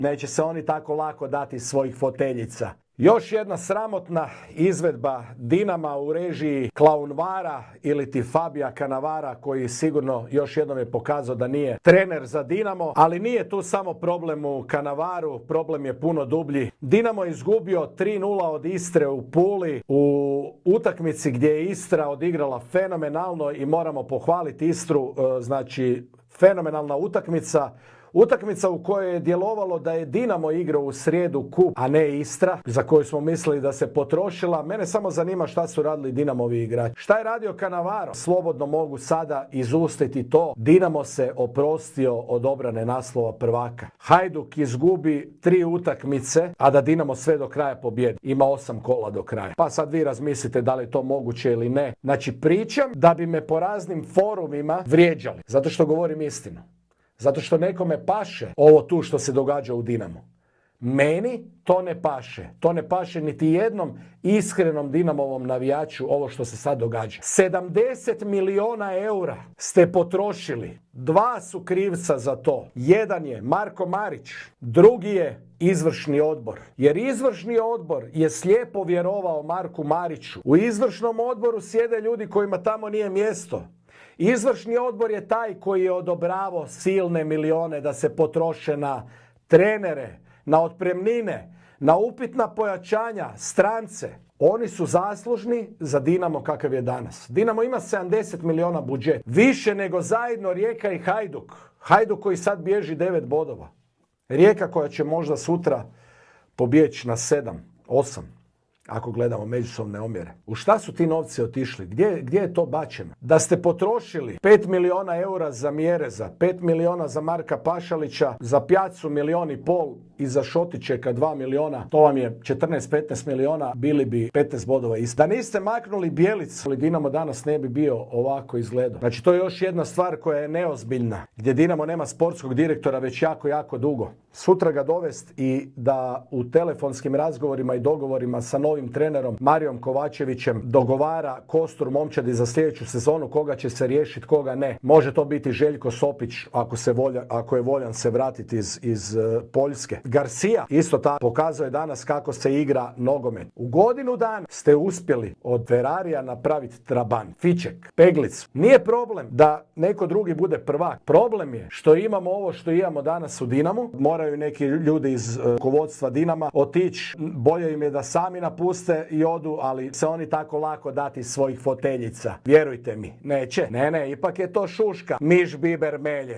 Neće se oni tako lako dati svojih foteljica. Još jedna sramotna izvedba Dinama u režiji Klaunvara ili ti Fabija Cannavara, koji sigurno još jednom je pokazao da nije trener za Dinamo, ali nije tu samo problem u Cannavaru, problem je puno dublji. Dinamo je izgubio 3:0 od Istre u Puli u utakmici gdje je Istra odigrala fenomenalno i moramo pohvaliti Istru, znači fenomenalna utakmica. Utakmica u kojoj je djelovalo da je Dinamo igrao u srijedu kup, a ne Istra, za koju smo mislili da se potrošila. Mene samo zanima šta su radili Dinamovi igrači. Šta je radio Cannavaro? Slobodno mogu sada izustiti to. Dinamo se oprostio od obrane naslova prvaka. Hajduk izgubi 3 utakmice, a da Dinamo sve do kraja pobjedi. Ima 8 kola do kraja. Pa sad vi razmislite da li je to moguće ili ne. Znači pričam da bi me po raznim forumima vrijeđali. Zato što govorim istinu. Zato što nekome paše ovo tu što se događa u Dinamu. Meni to ne paše. To ne paše niti jednom iskrenom Dinamovom navijaču ovo što se sad događa. 70 milijuna eura ste potrošili. 2 su krivca za to. Jedan je Marko Marić, drugi je izvršni odbor. Jer izvršni odbor je slijepo vjerovao Marku Mariću. U izvršnom odboru sjede ljudi kojima tamo nije mjesto. Izvršni odbor je taj koji je odobravao silne milijune da se potroše na trenere, na otpremnine, na upitna pojačanja, strance. Oni su zaslužni za Dinamo kakav je danas. Dinamo ima 70 milijuna budžet. Više nego zajedno Rijeka i Hajduk. Hajduk koji sad bježi 9 bodova. Rijeka koja će možda sutra pobjeći na 7, 8. Ako gledamo međusobne omjere. U šta su ti novci otišli? Gdje je to bačeno? Da ste potrošili 5 milijuna eura za Mjereza, 5 milijuna za Marka Pašalića, za Pjacu 1,5 milijuna i za Šotičeka 2 milijuna, to vam je 14-15 milijuna, bili bi 15 bodova isto. Da niste maknuli Bjelicu, Dinamo danas ne bi bio ovako izgledao. Znači to je još jedna stvar koja je neozbiljna, gdje Dinamo nema sportskog direktora već jako dugo. Sutra ga dovest i da u telefonskim razgovorima i dogovorima sa novim trenerom Marijom Kovačevićem dogovara kostur momčadi za sljedeću sezonu, koga će se riješiti, koga ne. Može to biti Željko Sopić ako je voljan se vratiti iz Poljske. Garcia isto tako pokazuje danas kako se igra nogomet. U godinu dana ste uspjeli od Ferrarija napraviti Trabant, Fiček, Peglicu. Nije problem da neko drugi bude prvak. Problem je što imamo ovo što imamo danas u Dinamu. Moraju neki ljudi iz rukovodstva Dinama otići. Bolje im je da sami napuste i odu, ali se oni tako lako dati svojih foteljica. Vjerujte mi, neće. Ne, ipak je to šuška. Miš, biber, melje.